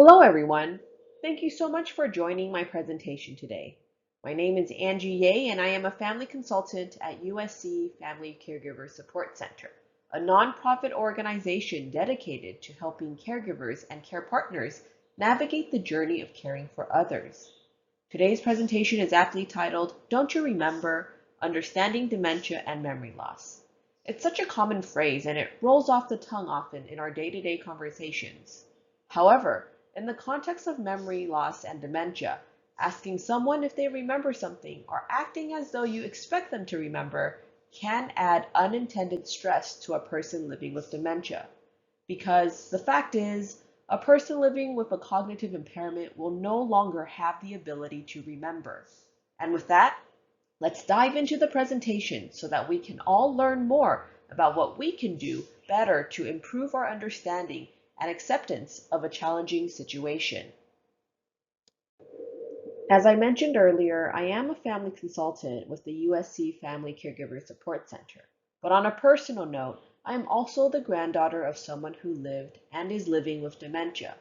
Hello, everyone. Thank you so much for joining my presentation today. My name is Angie Ye, and I am a family consultant at USC Family Caregiver Support Center, a nonprofit organization dedicated to helping caregivers and care partners navigate the journey of caring for others. Today's presentation is aptly titled, Don't You Remember? Understanding Dementia and Memory Loss. It's such a common phrase, and it rolls off the tongue often in our day-to-day conversations. However, in the context of memory loss and dementia, asking someone if they remember something or acting as though you expect them to remember can add unintended stress to a person living with dementia. Because the fact is, a person living with a cognitive impairment will no longer have the ability to remember. And with that, let's dive into the presentation so that we can all learn more about what we can do better to improve our understanding and acceptance of a challenging situation. As I mentioned earlier, I am a family consultant with the USC Family Caregiver Support Center. But on a personal note, I am also the granddaughter of someone who lived and is living with dementia.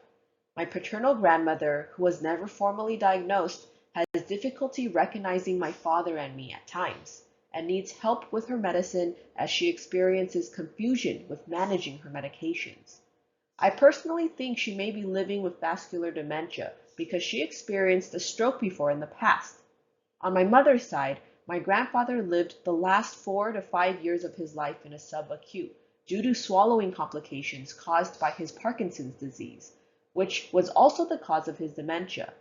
My paternal grandmother, who was never formally diagnosed, has difficulty recognizing my father and me at times, and needs help with her medicine as she experiences confusion with managing her medications. I personally think she may be living with vascular dementia because she experienced a stroke before in the past. On my mother's side, my grandfather lived the last 4 to 5 years of his life in a subacute due to swallowing complications caused by his Parkinson's disease, which was also the cause of his dementia.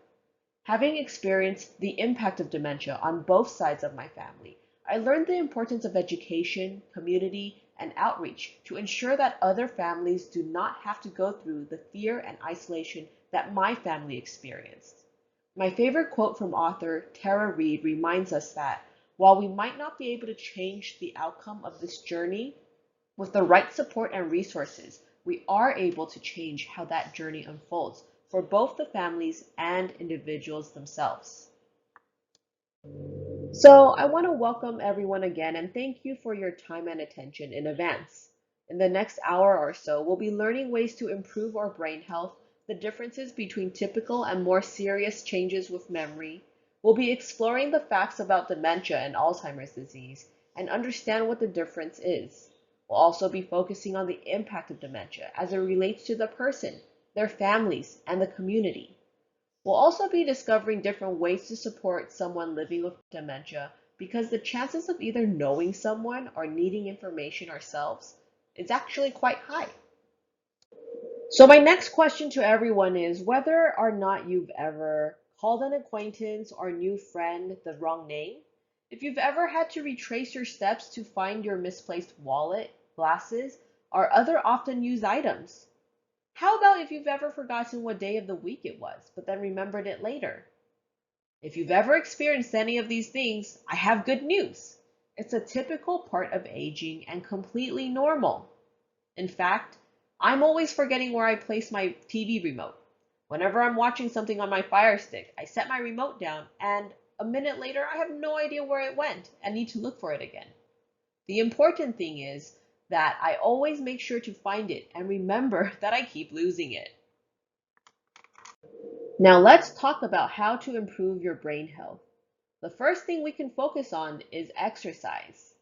Having experienced the impact of dementia on both sides of my family, I learned the importance of education, community, and outreach to ensure that other families do not have to go through the fear and isolation that my family experienced. My favorite quote from author Tara Reid reminds us that while we might not be able to change the outcome of this journey, with the right support and resources, we are able to change how that journey unfolds for both the families and individuals themselves. So I want to welcome everyone again and thank you for your time and attention in advance. In the next hour or so, we'll be learning ways to improve our brain health, the differences between typical and more serious changes with memory. We'll be exploring the facts about dementia and Alzheimer's disease and understand what the difference is. We'll also be focusing on the impact of dementia as it relates to the person, their families, and the community. We'll also be discovering different ways to support someone living with dementia because the chances of either knowing someone or needing information ourselves is actually quite high. So my next question to everyone is whether or not you've ever called an acquaintance or new friend the wrong name. If you've ever had to retrace your steps to find your misplaced wallet, glasses, or other often used items. How about if you've ever forgotten what day of the week it was, but then remembered it later? If you've ever experienced any of these things, I have good news. It's a typical part of aging and completely normal. In fact, I'm always forgetting where I place my TV remote. Whenever I'm watching something on my Fire Stick, I set my remote down and a minute later I have no idea where it went and need to look for it again. The important thing is that I always make sure to find it and remember that I keep losing it. Now let's talk about how to improve your brain health. The first thing we can focus on is exercise.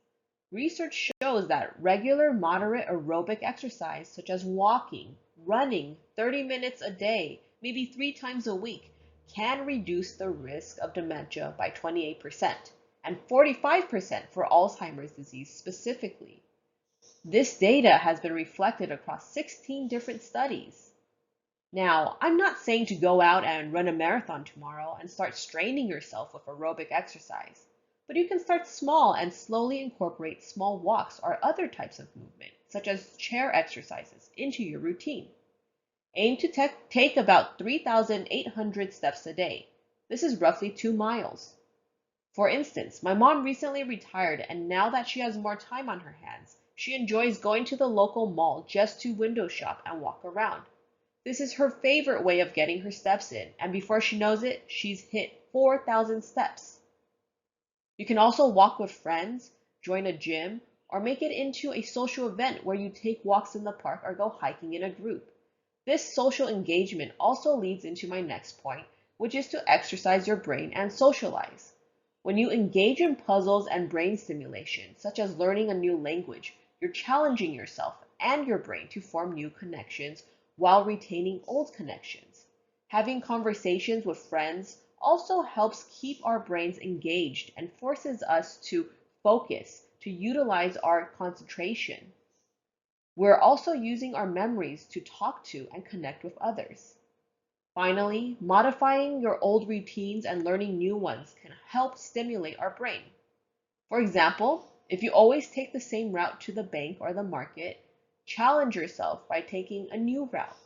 Research shows that regular moderate aerobic exercise such as walking, running 30 minutes a day, maybe 3 times a week, can reduce the risk of dementia by 28% and 45% for Alzheimer's disease specifically. This data has been reflected across 16 different studies. Now, I'm not saying to go out and run a marathon tomorrow and start straining yourself with aerobic exercise, but you can start small and slowly incorporate small walks or other types of movement, such as chair exercises, into your routine. Aim to take about 3,800 steps a day. This is roughly 2 miles. For instance, my mom recently retired, and now that she has more time on her hands, she enjoys going to the local mall just to window shop and walk around. This is her favorite way of getting her steps in, and before she knows it, she's hit 4,000 steps. You can also walk with friends, join a gym, or make it into a social event where you take walks in the park or go hiking in a group. This social engagement also leads into my next point, which is to exercise your brain and socialize. When you engage in puzzles and brain stimulation, such as learning a new language, you're challenging yourself and your brain to form new connections while retaining old connections. Having conversations with friends also helps keep our brains engaged and forces us to focus, to utilize our concentration. We're also using our memories to talk to and connect with others. Finally, modifying your old routines and learning new ones can help stimulate our brain. For example, if you always take the same route to the bank or the market, challenge yourself by taking a new route.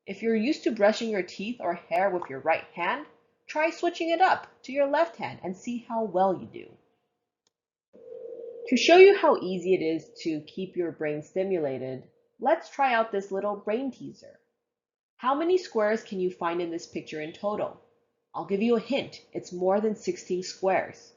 If you're used to brushing your teeth or hair with your right hand, try switching it up to your left hand and see how well you do. To show you how easy it is to keep your brain stimulated, let's try out this little brain teaser. How many squares can you find in this picture in total? I'll give you a hint. It's more than 16 squares.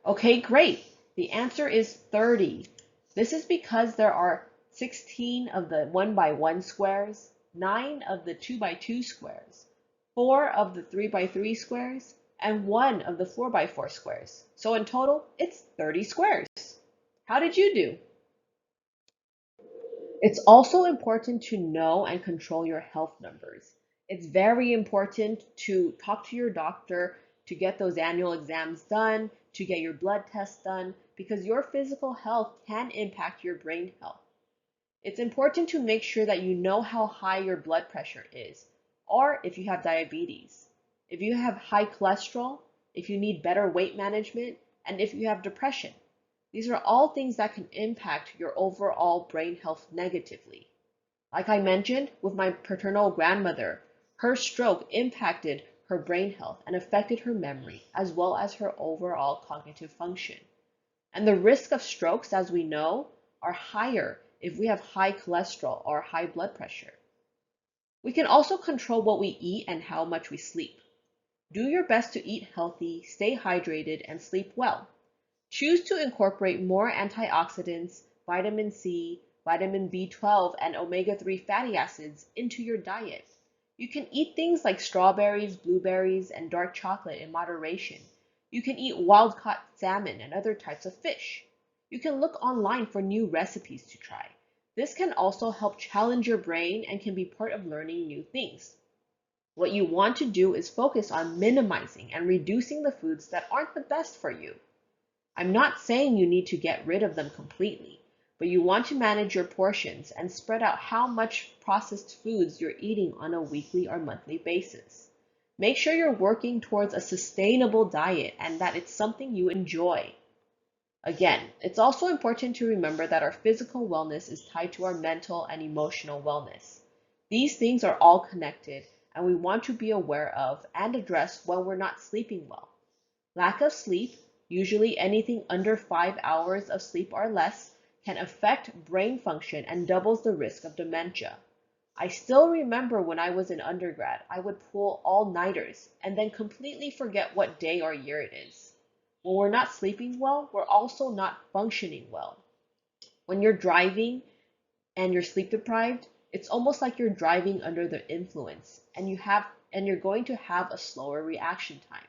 Okay, great. The answer is 30. This is because there are 16 of the 1 by 1 squares, 9 of the 2 by 2 squares, 4 of the 3 by 3 squares, and 1 of the 4 by 4 squares. So in total, it's 30 squares. How did you do? It's also important to know and control your health numbers. It's very important to talk to your doctor to get those annual exams done, to get your blood tests done, because your physical health can impact your brain health. It's important to make sure that you know how high your blood pressure is, or if you have diabetes, if you have high cholesterol, if you need better weight management, and if you have depression. These are all things that can impact your overall brain health negatively. Like I mentioned, with my paternal grandmother, her stroke impacted her brain health and affected her memory as well as her overall cognitive function. And the risk of strokes, as we know, are higher if we have high cholesterol or high blood pressure. We can also control what we eat and how much we sleep. Do your best to eat healthy, stay hydrated, and sleep well. Choose to incorporate more antioxidants, vitamin C, vitamin B12, and omega-3 fatty acids into your diet. You can eat things like strawberries, blueberries, and dark chocolate in moderation. You can eat wild-caught salmon and other types of fish. You can look online for new recipes to try. This can also help challenge your brain and can be part of learning new things. What you want to do is focus on minimizing and reducing the foods that aren't the best for you. I'm not saying you need to get rid of them completely, but you want to manage your portions and spread out how much processed foods you're eating on a weekly or monthly basis. Make sure you're working towards a sustainable diet and that it's something you enjoy. Again, it's also important to remember that our physical wellness is tied to our mental and emotional wellness. These things are all connected, and we want to be aware of and address when we're not sleeping well. Lack of sleep, usually anything under 5 hours of sleep or less, can affect brain function and doubles the risk of dementia. I still remember when I was in undergrad, I would pull all-nighters and then completely forget what day or year it is. When we're not sleeping well, we're also not functioning well. When you're driving and you're sleep deprived, it's almost like you're driving under the influence and you're going to have a slower reaction time.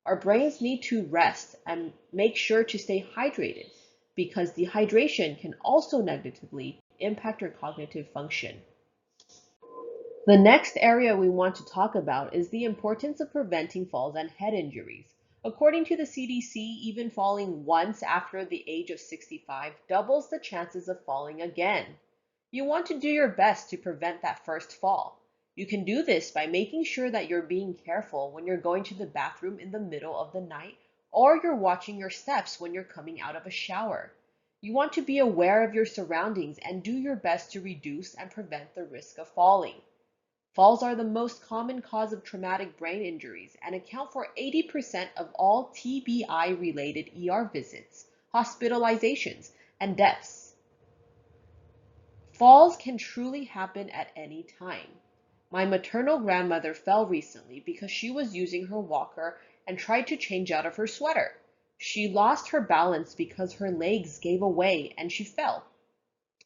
Our brains need to rest and make sure to stay hydrated because dehydration can also negatively impact our cognitive function. The next area we want to talk about is the importance of preventing falls and head injuries. According to the CDC, even falling once after the age of 65 doubles the chances of falling again. You want to do your best to prevent that first fall. You can do this by making sure that you're being careful when you're going to the bathroom in the middle of the night or you're watching your steps when you're coming out of a shower. You want to be aware of your surroundings and do your best to reduce and prevent the risk of falling. Falls are the most common cause of traumatic brain injuries and account for 80% of all TBI-related ER visits, hospitalizations, and deaths. Falls can truly happen at any time. My maternal grandmother fell recently because she was using her walker and tried to change out of her sweater. She lost her balance because her legs gave away and she fell.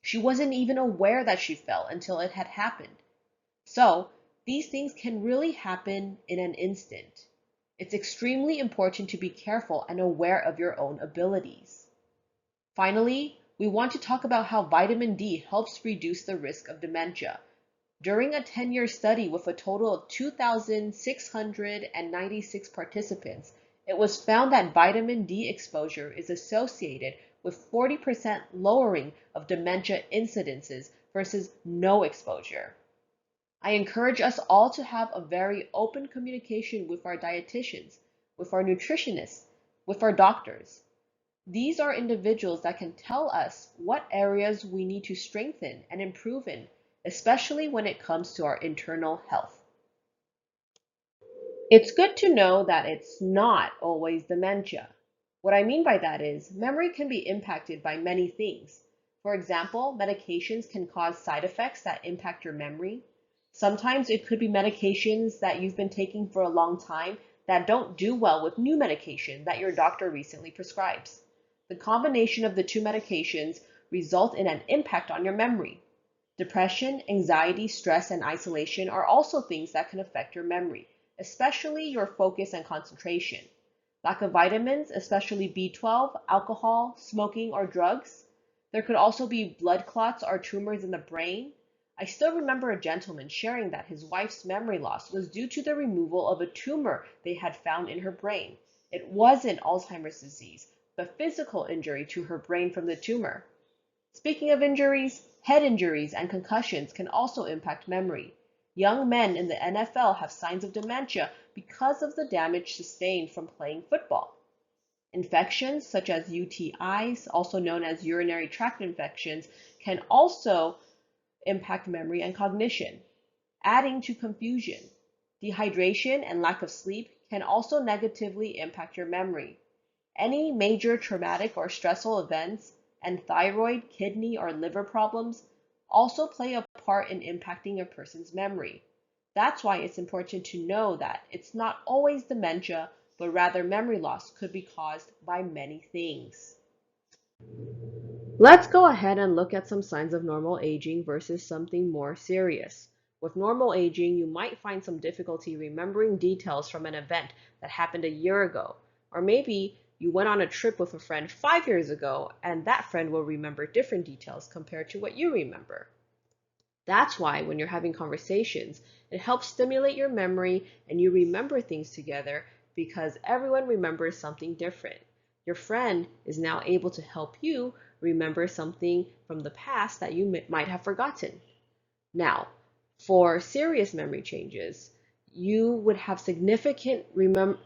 She wasn't even aware that she fell until it had happened. So, these things can really happen in an instant. It's extremely important to be careful and aware of your own abilities. Finally, we want to talk about how vitamin D helps reduce the risk of dementia. During a 10-year study with a total of 2,696 participants, it was found that vitamin D exposure is associated with 40% lowering of dementia incidences versus no exposure. I encourage us all to have a very open communication with our dietitians, with our nutritionists, with our doctors. These are individuals that can tell us what areas we need to strengthen and improve in, especially when it comes to our internal health. It's good to know that it's not always dementia. What I mean by that is memory can be impacted by many things. For example, medications can cause side effects that impact your memory. Sometimes it could be medications that you've been taking for a long time that don't do well with new medication that your doctor recently prescribes. The combination of the two medications result in an impact on your memory. Depression, anxiety, stress, and isolation are also things that can affect your memory, especially your focus and concentration. Lack of vitamins, especially B12, alcohol, smoking, or drugs. There could also be blood clots or tumors in the brain. I still remember a gentleman sharing that his wife's memory loss was due to the removal of a tumor they had found in her brain. It wasn't Alzheimer's disease, but physical injury to her brain from the tumor. Speaking of injuries, head injuries and concussions can also impact memory. Young men in the NFL have signs of dementia because of the damage sustained from playing football. Infections such as UTIs, also known as urinary tract infections, can also impact memory and cognition, adding to confusion. Dehydration and lack of sleep can also negatively impact your memory. Any major traumatic or stressful events and thyroid, kidney, or liver problems also play a part in impacting a person's memory. That's why it's important to know that it's not always dementia, but rather memory loss could be caused by many things. Let's go ahead and look at some signs of normal aging versus something more serious. With normal aging, you might find some difficulty remembering details from an event that happened a year ago, or maybe you went on a trip with a friend 5 years ago, and that friend will remember different details compared to what you remember. That's why when you're having conversations, it helps stimulate your memory and you remember things together because everyone remembers something different. Your friend is now able to help you remember something from the past that you might have forgotten. Now, for serious memory changes, you would have significant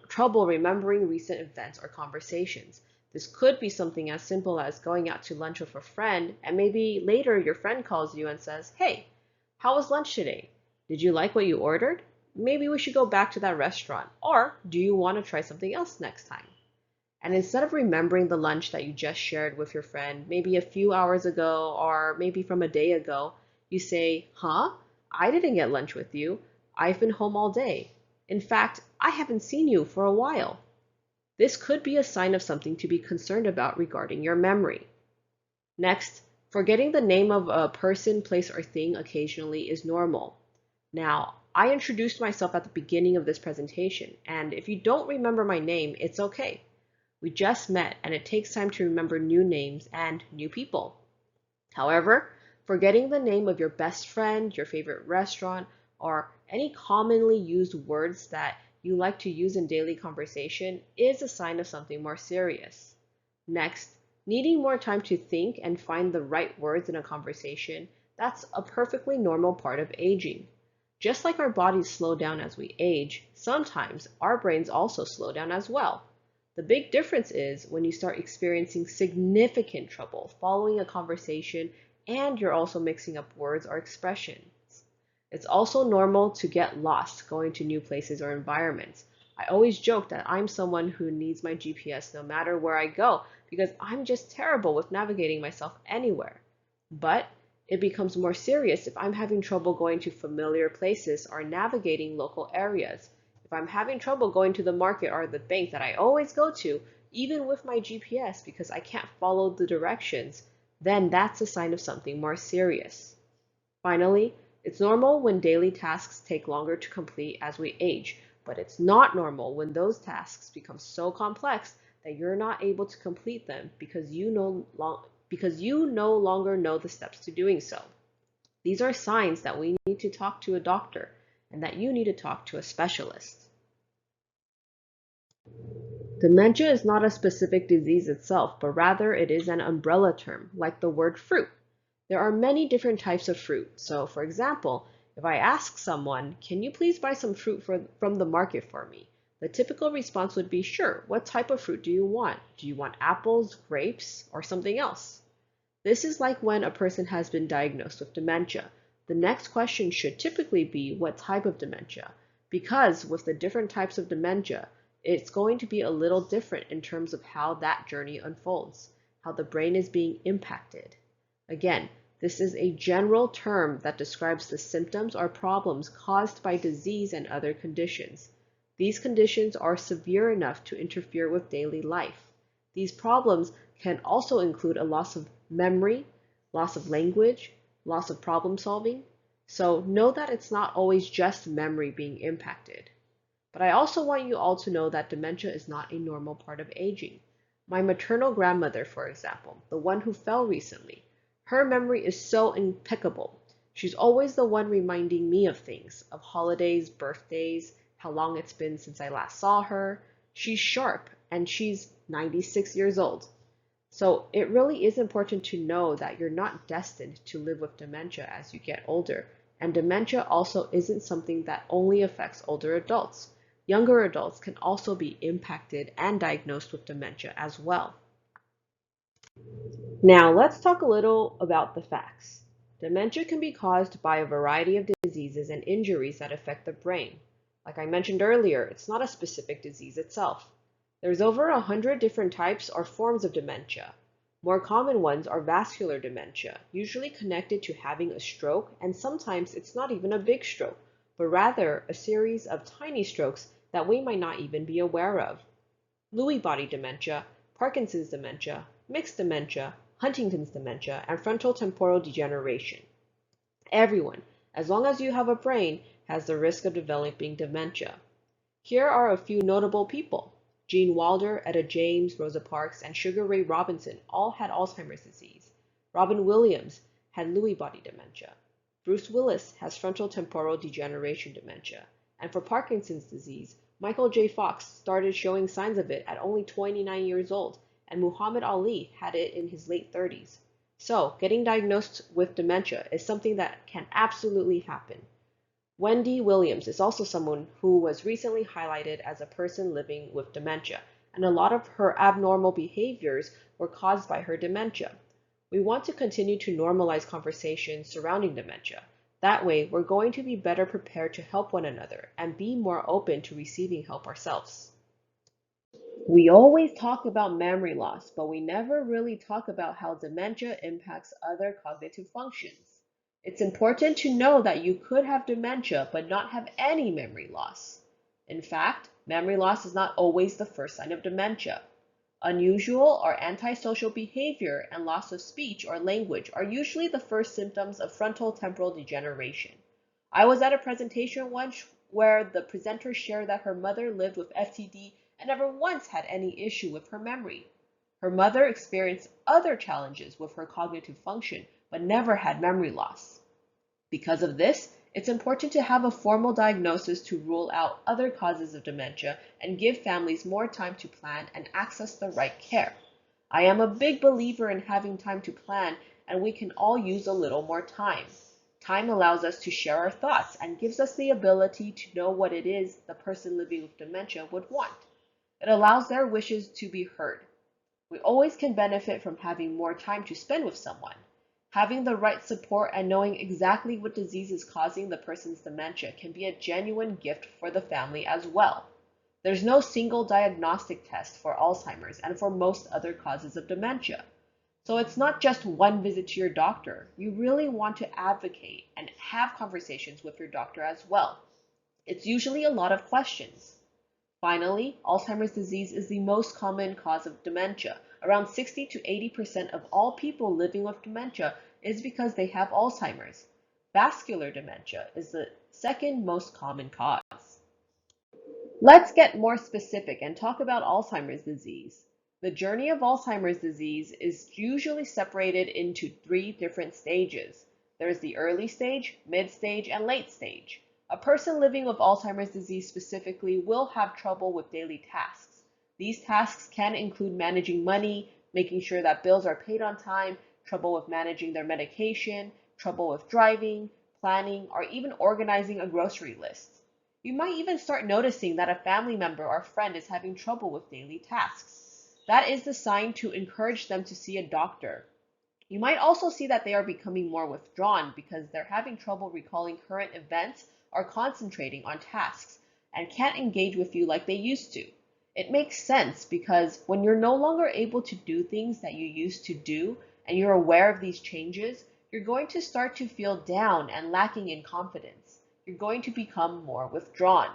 trouble remembering recent events or conversations. This could be something as simple as going out to lunch with a friend, and maybe later your friend calls you and says, "Hey, how was lunch today? Did you like what you ordered? Maybe we should go back to that restaurant. Or do you want to try something else next time?" And instead of remembering the lunch that you just shared with your friend, maybe a few hours ago or maybe from a day ago, you say, "Huh? I didn't get lunch with you. I've been home all day. In fact, I haven't seen you for a while." This could be a sign of something to be concerned about regarding your memory. Next, forgetting the name of a person, place, or thing occasionally is normal. Now, I introduced myself at the beginning of this presentation, and if you don't remember my name, it's okay. We just met, and it takes time to remember new names and new people. However, forgetting the name of your best friend, your favorite restaurant, or any commonly used words that you like to use in daily conversation is a sign of something more serious. Next, needing more time to think and find the right words in a conversation, that's a perfectly normal part of aging. Just like our bodies slow down as we age, sometimes our brains also slow down as well. The big difference is when you start experiencing significant trouble following a conversation and you're also mixing up words or expressions. It's also normal to get lost going to new places or environments. I always joke that I'm someone who needs my GPS no matter where I go because I'm just terrible with navigating myself anywhere. But It becomes more serious if I'm having trouble going to familiar places or navigating local areas. If I'm having trouble going to the market or the bank that I always go to, even with my GPS because I can't follow the directions, then that's a sign of something more serious. Finally, it's normal when daily tasks take longer to complete as we age, but it's not normal when those tasks become so complex that you're not able to complete them because you no longer know the steps to doing so. These are signs that we need to talk to a doctor and that you need to talk to a specialist. Dementia is not a specific disease itself, but rather it is an umbrella term, like the word fruit. There are many different types of fruit. So, for example, if I ask someone, can you please buy some fruit from the market for me? The typical response would be, sure, what type of fruit do you want? Do you want apples, grapes, or something else? This is like when a person has been diagnosed with dementia. The next question should typically be what type of dementia, because with the different types of dementia, it's going to be a little different in terms of how that journey unfolds, how the brain is being impacted. Again, this is a general term that describes the symptoms or problems caused by disease and other conditions. These conditions are severe enough to interfere with daily life. These problems can also include a loss of memory, loss of language, loss of problem solving. So know that it's not always just memory being impacted. But I also want you all to know that dementia is not a normal part of aging. My maternal grandmother, for example, the one who fell recently, her memory is so impeccable. She's always the one reminding me of things, of holidays, birthdays, how long it's been since I last saw her. She's sharp, and she's 96 years old. So it really is important to know that you're not destined to live with dementia as you get older. And dementia also isn't something that only affects older adults. Younger adults can also be impacted and diagnosed with dementia as well. Now, let's talk a little about the facts. Dementia can be caused by a variety of diseases and injuries that affect the brain. Like I mentioned earlier, it's not a specific disease itself. There's over 100 different types or forms of dementia. More common ones are vascular dementia, usually connected to having a stroke, and sometimes it's not even a big stroke, but rather a series of tiny strokes that we might not even be aware of. Lewy body dementia, Parkinson's dementia, mixed dementia, Huntington's dementia, and frontotemporal degeneration. Everyone, as long as you have a brain, has the risk of developing dementia. Here are a few notable people. Gene Wilder, Etta James, Rosa Parks, and Sugar Ray Robinson all had Alzheimer's disease. Robin Williams had Lewy body dementia. Bruce Willis has frontotemporal degeneration dementia. And for Parkinson's disease, Michael J. Fox started showing signs of it at only 29 years old, and Muhammad Ali had it in his late 30s. So, getting diagnosed with dementia is something that can absolutely happen. Wendy Williams is also someone who was recently highlighted as a person living with dementia, and a lot of her abnormal behaviors were caused by her dementia. We want to continue to normalize conversations surrounding dementia. That way, we're going to be better prepared to help one another and be more open to receiving help ourselves. We always talk about memory loss, but we never really talk about how dementia impacts other cognitive functions. It's important to know that you could have dementia but not have any memory loss. In fact, memory loss is not always the first sign of dementia. Unusual or antisocial behavior and loss of speech or language are usually the first symptoms of frontal temporal degeneration. I was at a presentation once where the presenter shared that her mother lived with FTD and never once had any issue with her memory. Her mother experienced other challenges with her cognitive function, but never had memory loss. Because of this, it's important to have a formal diagnosis to rule out other causes of dementia and give families more time to plan and access the right care. I am a big believer in having time to plan, and we can all use a little more time. Time allows us to share our thoughts and gives us the ability to know what it is the person living with dementia would want. It allows their wishes to be heard. We always can benefit from having more time to spend with someone. Having the right support and knowing exactly what disease is causing the person's dementia can be a genuine gift for the family as well. There's no single diagnostic test for Alzheimer's and for most other causes of dementia. So it's not just one visit to your doctor. You really want to advocate and have conversations with your doctor as well. It's usually a lot of questions. Finally, Alzheimer's disease is the most common cause of dementia. Around 60 to 80% of all people living with dementia is because they have Alzheimer's. Vascular dementia is the second most common cause. Let's get more specific and talk about Alzheimer's disease. The journey of Alzheimer's disease is usually separated into three different stages. There's the early stage, mid stage, and late stage. A person living with Alzheimer's disease specifically will have trouble with daily tasks. These tasks can include managing money, making sure that bills are paid on time, trouble with managing their medication, trouble with driving, planning, or even organizing a grocery list. You might even start noticing that a family member or friend is having trouble with daily tasks. That is the sign to encourage them to see a doctor. You might also see that they are becoming more withdrawn because they're having trouble recalling current events or concentrating on tasks and can't engage with you like they used to. It makes sense because when you're no longer able to do things that you used to do and you're aware of these changes, you're going to start to feel down and lacking in confidence. You're going to become more withdrawn.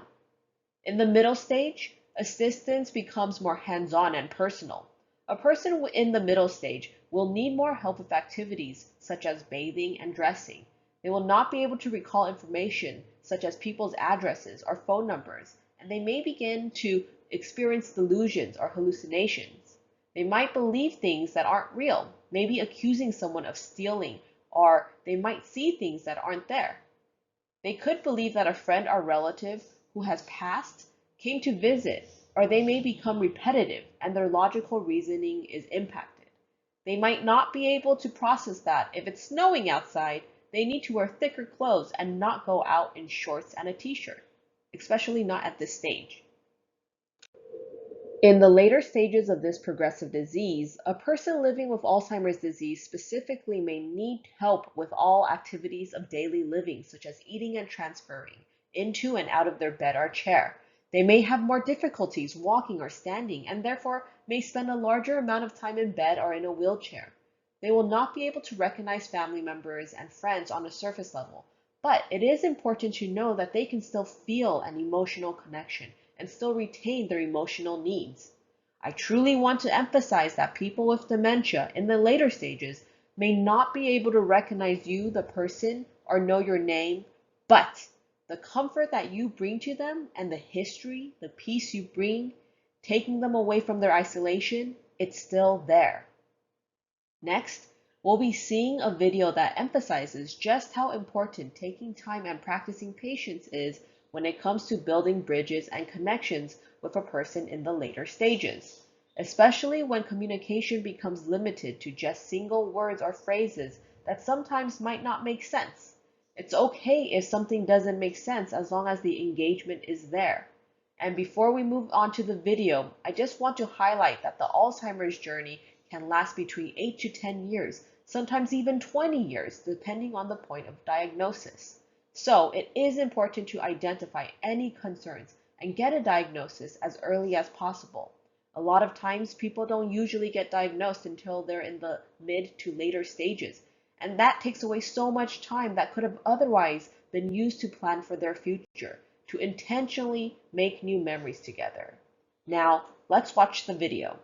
In the middle stage, assistance becomes more hands-on and personal. A person in the middle stage will need more help with activities such as bathing and dressing. They will not be able to recall information such as people's addresses or phone numbers, and they may begin to experience delusions or hallucinations. They might believe things that aren't real, maybe accusing someone of stealing, or they might see things that aren't there. They could believe that a friend or relative who has passed came to visit, or they may become repetitive and their logical reasoning is impacted. They might not be able to process that if it's snowing outside, they need to wear thicker clothes and not go out in shorts and a t-shirt, especially not at this stage. In the later stages of this progressive disease, a person living with Alzheimer's disease specifically may need help with all activities of daily living, such as eating and transferring into and out of their bed or chair. They may have more difficulties walking or standing and therefore may spend a larger amount of time in bed or in a wheelchair. They will not be able to recognize family members and friends on a surface level, but it is important to know that they can still feel an emotional connection and still retain their emotional needs. I truly want to emphasize that people with dementia in the later stages may not be able to recognize you, the person, or know your name, but the comfort that you bring to them and the history, the peace you bring, taking them away from their isolation, it's still there. Next, we'll be seeing a video that emphasizes just how important taking time and practicing patience is when it comes to building bridges and connections with a person in the later stages, especially when communication becomes limited to just single words or phrases that sometimes might not make sense. It's okay if something doesn't make sense as long as the engagement is there. And before we move on to the video, I just want to highlight that the Alzheimer's journey can last between 8 to 10 years, sometimes even 20 years, depending on the point of diagnosis. So it is important to identify any concerns and get a diagnosis as early as possible. A lot of times people don't usually get diagnosed until they're in the mid to later stages, and that takes away so much time that could have otherwise been used to plan for their future, to intentionally make new memories together. Now, let's watch the video.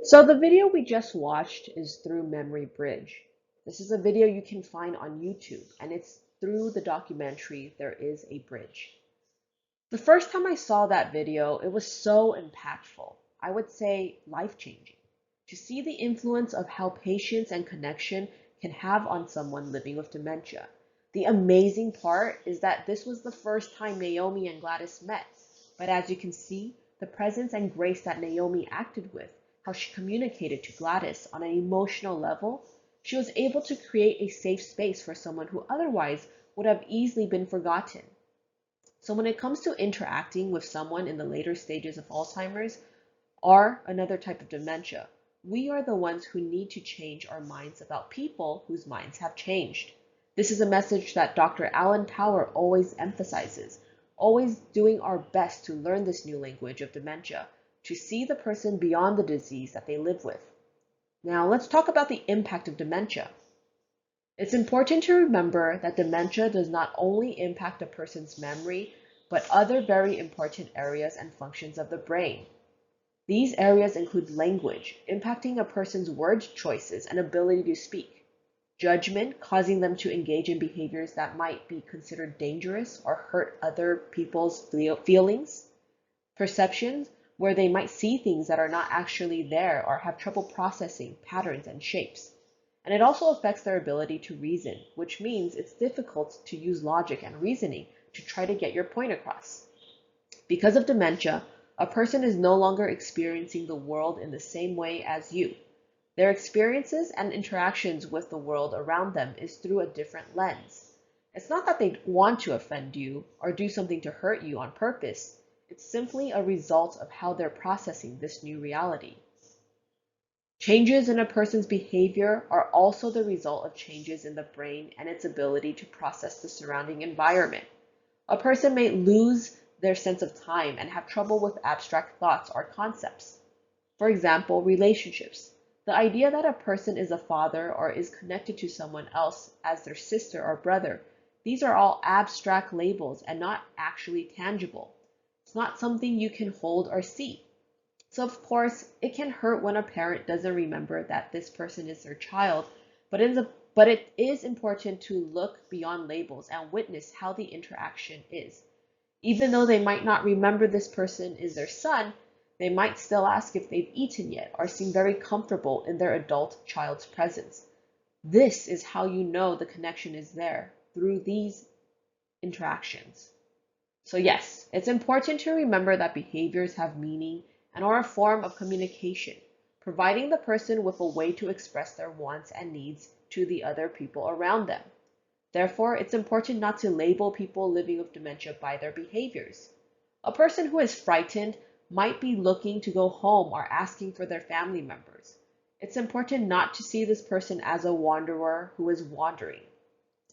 So the video we just watched is through Memory Bridge. This is a video you can find on YouTube, and it's through the documentary There Is a Bridge. The first time I saw that video, it was so impactful. I would say life-changing. To see the influence of how patience and connection can have on someone living with dementia. The amazing part is that this was the first time Naomi and Gladys met. But as you can see, the presence and grace that Naomi acted with, how she communicated to Gladys on an emotional level, she was able to create a safe space for someone who otherwise would have easily been forgotten. So when it comes to interacting with someone in the later stages of Alzheimer's or another type of dementia, we are the ones who need to change our minds about people whose minds have changed. This is a message that Dr. Alan Tower always emphasizes, always doing our best to learn this new language of dementia, to see the person beyond the disease that they live with. Now let's talk about the impact of dementia. It's important to remember that dementia does not only impact a person's memory, but other very important areas and functions of the brain. These areas include language, impacting a person's word choices and ability to speak; judgment, causing them to engage in behaviors that might be considered dangerous or hurt other people's feelings; perceptions, where they might see things that are not actually there or have trouble processing patterns and shapes. And it also affects their ability to reason, which means it's difficult to use logic and reasoning to try to get your point across. Because of dementia, a person is no longer experiencing the world in the same way as you. Their experiences and interactions with the world around them is through a different lens. It's not that they want to offend you or do something to hurt you on purpose. It's simply a result of how they're processing this new reality. Changes in a person's behavior are also the result of changes in the brain and its ability to process the surrounding environment. A person may lose their sense of time and have trouble with abstract thoughts or concepts. For example, relationships. The idea that a person is a father or is connected to someone else as their sister or brother, these are all abstract labels and not actually tangible. It's not something you can hold or see. So of course, it can hurt when a parent doesn't remember that this person is their child, but it is important to look beyond labels and witness how the interaction is. Even though they might not remember this person is their son, they might still ask if they've eaten yet or seem very comfortable in their adult child's presence. This is how you know the connection is there, through these interactions. So yes, it's important to remember that behaviors have meaning and are a form of communication, providing the person with a way to express their wants and needs to the other people around them. Therefore, it's important not to label people living with dementia by their behaviors. A person who is frightened might be looking to go home or asking for their family members. It's important not to see this person as a wanderer who is wandering.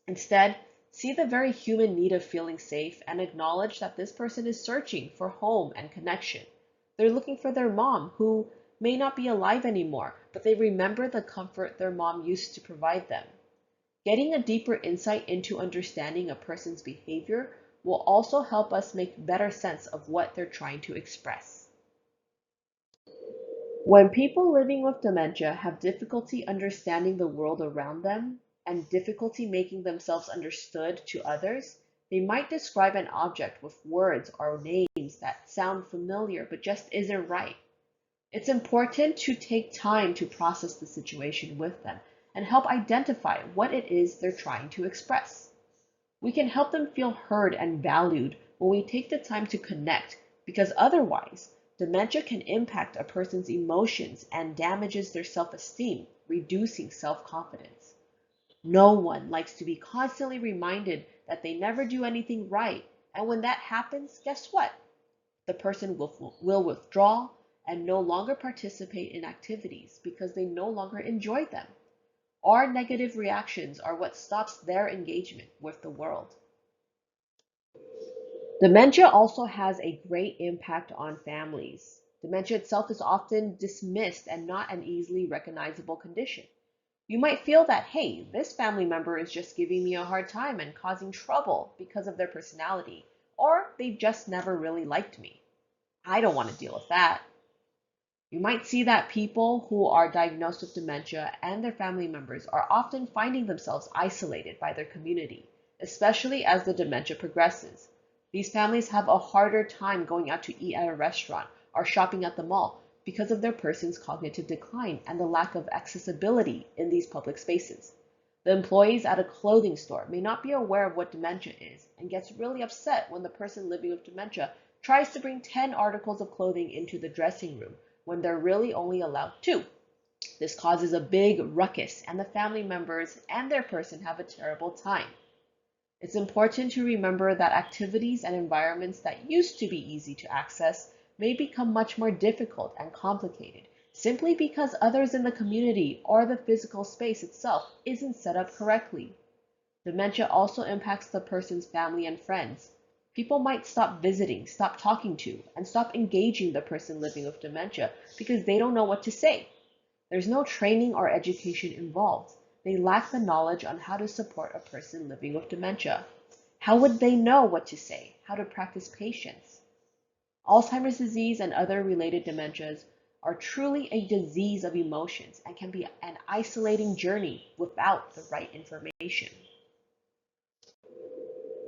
Instead, see the very human need of feeling safe and acknowledge that this person is searching for home and connection. They're looking for their mom, who may not be alive anymore, but they remember the comfort their mom used to provide them. Getting a deeper insight into understanding a person's behavior will also help us make better sense of what they're trying to express. When people living with dementia have difficulty understanding the world around them and difficulty making themselves understood to others, they might describe an object with words or names that sound familiar but just isn't right. It's important to take time to process the situation with them and help identify what it is they're trying to express. We can help them feel heard and valued when we take the time to connect, because otherwise, dementia can impact a person's emotions and damages their self-esteem, reducing self-confidence. No one likes to be constantly reminded that they never do anything right, and when that happens, guess what? The person will withdraw and no longer participate in activities because they no longer enjoy them. Our negative reactions are what stops their engagement with the world. Dementia also has a great impact on families. Dementia itself is often dismissed and not an easily recognizable condition. You might feel that, hey, this family member is just giving me a hard time and causing trouble because of their personality, or they just never really liked me. I don't want to deal with that. You might see that people who are diagnosed with dementia and their family members are often finding themselves isolated by their community, especially as the dementia progresses. These families have a harder time going out to eat at a restaurant or shopping at the mall because of their person's cognitive decline and the lack of accessibility in these public spaces. The employees at a clothing store may not be aware of what dementia is and gets really upset when the person living with dementia tries to bring 10 articles of clothing into the dressing room when they're really only allowed 2. This causes a big ruckus, and the family members and their person have a terrible time. It's important to remember that activities and environments that used to be easy to access may become much more difficult and complicated simply because others in the community or the physical space itself isn't set up correctly. Dementia also impacts the person's family and friends. People might stop visiting, stop talking to, and stop engaging the person living with dementia because they don't know what to say. There's no training or education involved. They lack the knowledge on how to support a person living with dementia. How would they know what to say, how to practice patience? Alzheimer's disease and other related dementias are truly a disease of emotions and can be an isolating journey without the right information.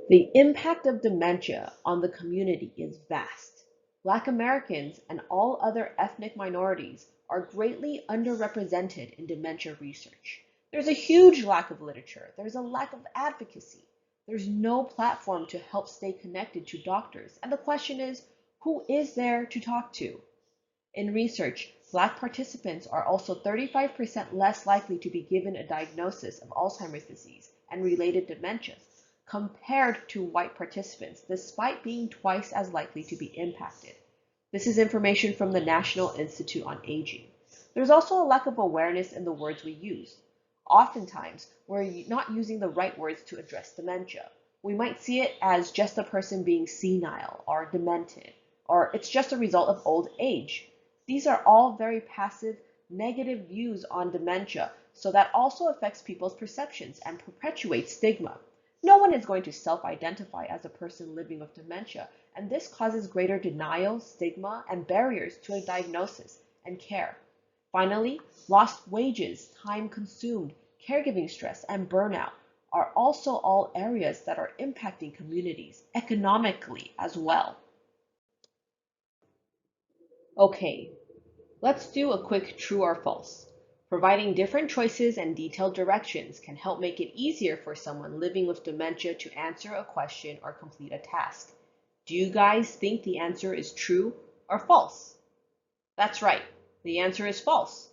The impact of dementia on the community is vast. Black Americans and all other ethnic minorities are greatly underrepresented in dementia research. There's a huge lack of literature. There's a lack of advocacy. There's no platform to help stay connected to doctors. And the question is, who is there to talk to? In research, Black participants are also 35% less likely to be given a diagnosis of Alzheimer's disease and related dementias compared to white participants, despite being twice as likely to be impacted. This is information from the National Institute on Aging. There's also a lack of awareness in the words we use. Oftentimes, we're not using the right words to address dementia. We might see it as just a person being senile or demented, or it's just a result of old age. These are all very passive, negative views on dementia, so that also affects people's perceptions and perpetuates stigma. No one is going to self-identify as a person living with dementia, and this causes greater denial, stigma, and barriers to a diagnosis and care. Finally, lost wages, time consumed, caregiving stress, and burnout are also all areas that are impacting communities economically as well. Okay, let's do a quick true or false. Providing different choices and detailed directions can help make it easier for someone living with dementia to answer a question or complete a task. Do you guys think the answer is true or false? That's right, the answer is false.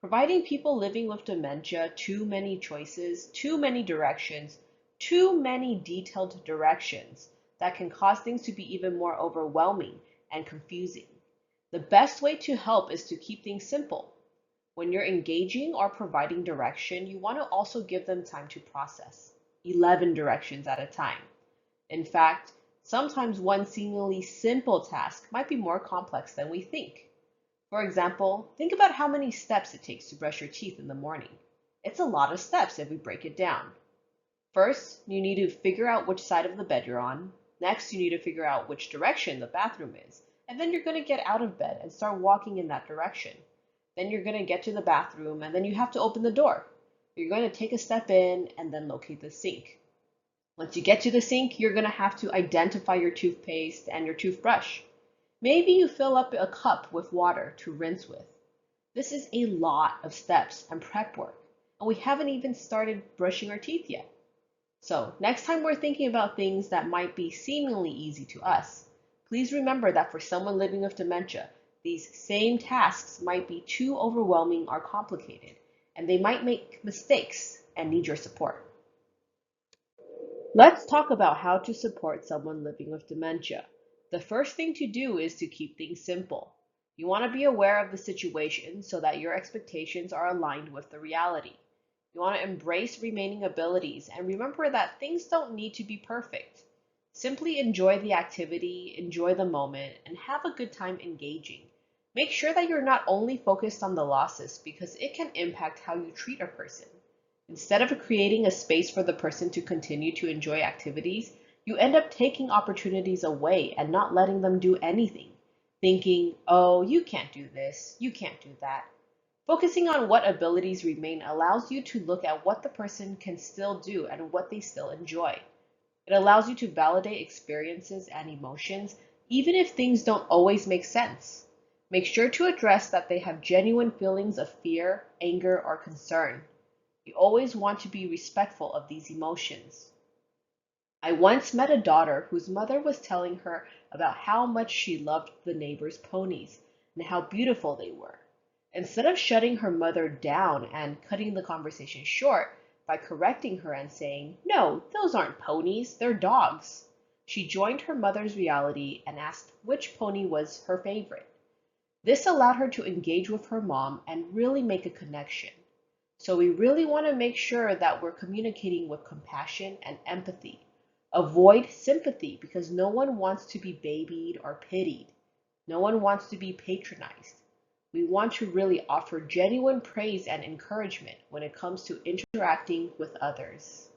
Providing people living with dementia too many choices, too many directions, too many detailed directions that can cause things to be even more overwhelming and confusing. The best way to help is to keep things simple. When you're engaging or providing direction, you want to also give them time to process, 11 directions at a time. In fact, sometimes one seemingly simple task might be more complex than we think. For example, think about how many steps it takes to brush your teeth in the morning. It's a lot of steps if we break it down. First, you need to figure out which side of the bed you're on. Next, you need to figure out which direction the bathroom is. And then you're going to get out of bed and start walking in that direction. Then you're going to get to the bathroom and then you have to open the door. You're going to take a step in and then locate the sink. Once you get to the sink, you're going to have to identify your toothpaste and your toothbrush. Maybe you fill up a cup with water to rinse with. This is a lot of steps and prep work, and we haven't even started brushing our teeth yet. So next time we're thinking about things that might be seemingly easy to us, please remember that for someone living with dementia, these same tasks might be too overwhelming or complicated, and they might make mistakes and need your support. Let's talk about how to support someone living with dementia. The first thing to do is to keep things simple. You want to be aware of the situation so that your expectations are aligned with the reality. You want to embrace remaining abilities and remember that things don't need to be perfect. Simply enjoy the activity, enjoy the moment, and have a good time engaging. Make sure that you're not only focused on the losses because it can impact how you treat a person. Instead of creating a space for the person to continue to enjoy activities, you end up taking opportunities away and not letting them do anything. thinking, oh, you can't do this, you can't do that. Focusing on what abilities remain allows you to look at what the person can still do and what they still enjoy. It allows you to validate experiences and emotions, even if things don't always make sense. Make sure to address that they have genuine feelings of fear, anger, or concern. You always want to be respectful of these emotions. I once met a daughter whose mother was telling her about how much she loved the neighbor's ponies and how beautiful they were. Instead of shutting her mother down and cutting the conversation short by correcting her and saying, "No, those aren't ponies, they're dogs," she joined her mother's reality and asked which pony was her favorite. This allowed her to engage with her mom and really make a connection. So we really want to make sure that we're communicating with compassion and empathy. Avoid sympathy because no one wants to be babied or pitied. No one wants to be patronized. We want to really offer genuine praise and encouragement when it comes to interacting with others.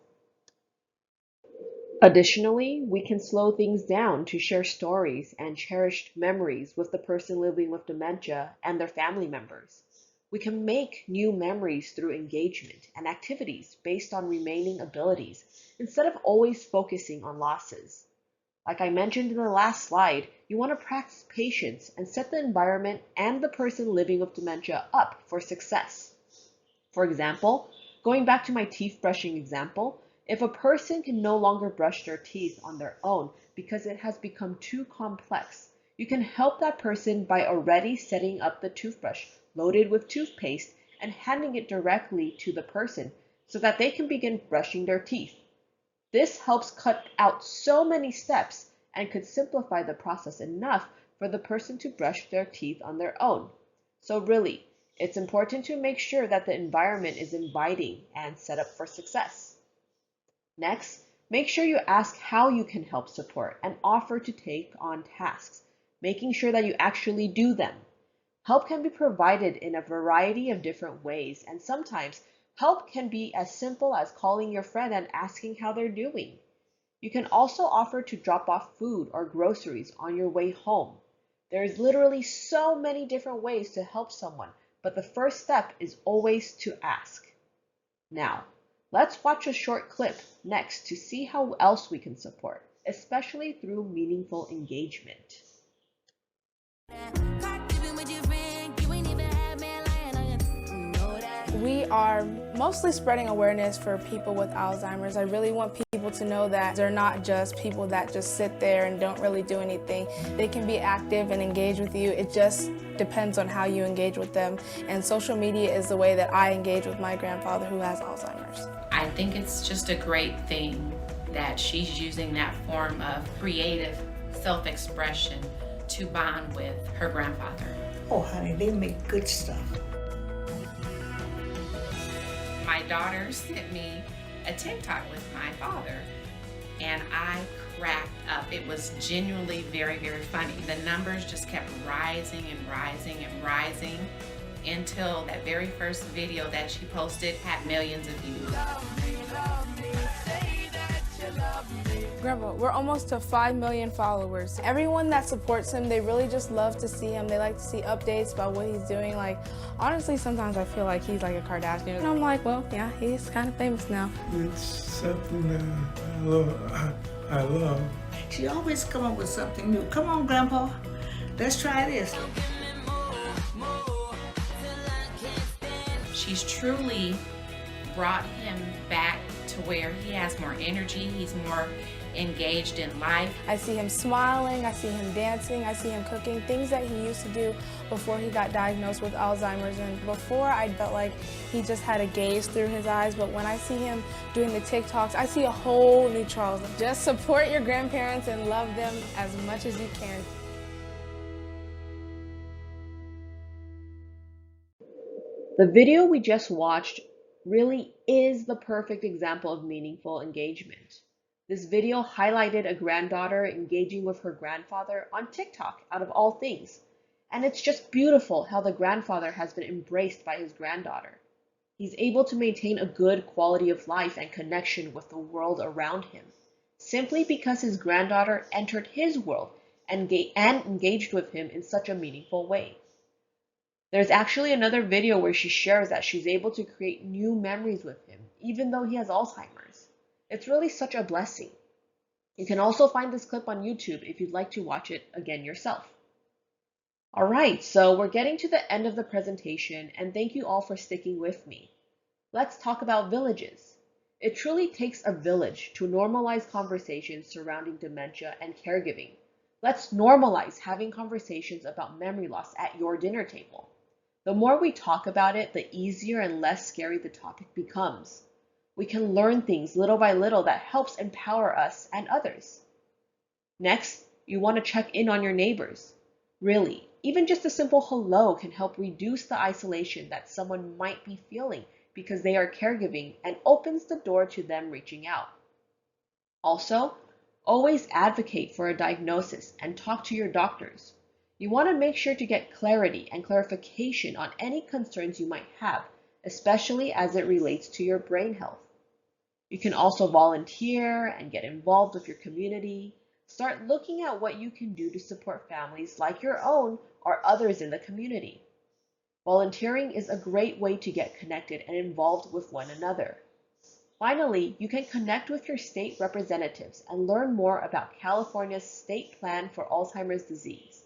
Additionally, we can slow things down to share stories and cherished memories with the person living with dementia and their family members. We can make new memories through engagement and activities based on remaining abilities instead of always focusing on losses. Like I mentioned in the last slide, you want to practice patience and set the environment and the person living with dementia up for success. For example, going back to my teeth brushing example, if a person can no longer brush their teeth on their own because it has become too complex, you can help that person by already setting up the toothbrush loaded with toothpaste and handing it directly to the person so that they can begin brushing their teeth. This helps cut out so many steps and could simplify the process enough for the person to brush their teeth on their own. So really, it's important to make sure that the environment is inviting and set up for success. Next, make sure you ask how you can help support and offer to take on tasks, making sure that you actually do them. Help can be provided in a variety of different ways, and sometimes help can be as simple as calling your friend and asking how they're doing. You can also offer to drop off food or groceries on your way home. There is literally so many different ways to help someone, but the first step is always to ask. Now, let's watch a short clip next to see how else we can support, especially through meaningful engagement. We are mostly spreading awareness for people with Alzheimer's. I really want people to know that they're not just people that just sit there and don't really do anything. They can be active and engage with you. It just depends on how you engage with them. And social media is the way that I engage with my grandfather who has Alzheimer's. I think it's just a great thing that she's using that form of creative self-expression to bond with her grandfather. Oh, honey, they make good stuff. My daughter sent me a TikTok with my father, and I cracked up. It was genuinely very, very funny. The numbers just kept rising and rising and rising until that very first video that she posted had millions of views. Love me, say that you love me. Grandpa, we're almost to 5 million followers. Everyone that supports him, they really just love to see him. They like to see updates about what he's doing. Like, honestly, sometimes I feel like he's like a Kardashian. And I'm like, well, yeah, he's kind of famous now. It's something that I love. She always come up with something new. Come on, Grandpa, let's try this. She's truly brought him back to where he has more energy, he's more engaged in life. I see him smiling, I see him dancing, I see him cooking, things that he used to do before he got diagnosed with Alzheimer's. And before, I felt like he just had a gaze through his eyes, but when I see him doing the TikToks, I see a whole new Charles. Just support your grandparents and love them as much as you can. The video we just watched really is the perfect example of meaningful engagement. This video highlighted a granddaughter engaging with her grandfather on TikTok, out of all things. And it's just beautiful how the grandfather has been embraced by his granddaughter. He's able to maintain a good quality of life and connection with the world around him, simply because his granddaughter entered his world and engaged with him in such a meaningful way. There's actually another video where she shares that she's able to create new memories with him, even though he has Alzheimer's. It's really such a blessing. You can also find this clip on YouTube if you'd like to watch it again yourself. All right, so we're getting to the end of the presentation, and thank you all for sticking with me. Let's talk about villages. It truly takes a village to normalize conversations surrounding dementia and caregiving. Let's normalize having conversations about memory loss at your dinner table. The more we talk about it, the easier and less scary the topic becomes. We can learn things little by little that helps empower us and others. Next, you want to check in on your neighbors. Really, even just a simple hello can help reduce the isolation that someone might be feeling because they are caregiving and opens the door to them reaching out. Also, always advocate for a diagnosis and talk to your doctors. You want to make sure to get clarity and clarification on any concerns you might have, especially as it relates to your brain health. You can also volunteer and get involved with your community. Start looking at what you can do to support families like your own or others in the community. Volunteering is a great way to get connected and involved with one another. Finally, you can connect with your state representatives and learn more about California's state plan for Alzheimer's disease.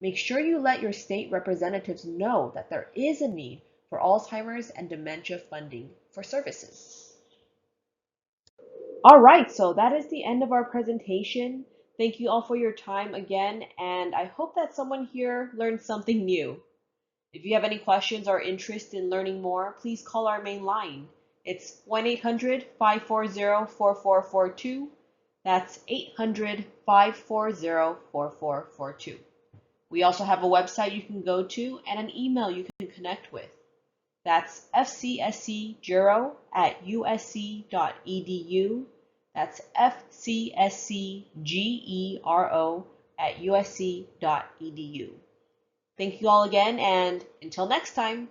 Make sure you let your state representatives know that there is a need for Alzheimer's and dementia funding for services. All right, so that is the end of our presentation. Thank you all for your time again, and I hope that someone here learned something new. If you have any questions or interest in learning more, please call our main line. It's 1-800-540-4442. That's 800-540-4442. We also have a website you can go to and an email you can connect with. That's fcscgero@usc.edu. That's fcscgero@usc.edu. Thank you all again, and until next time.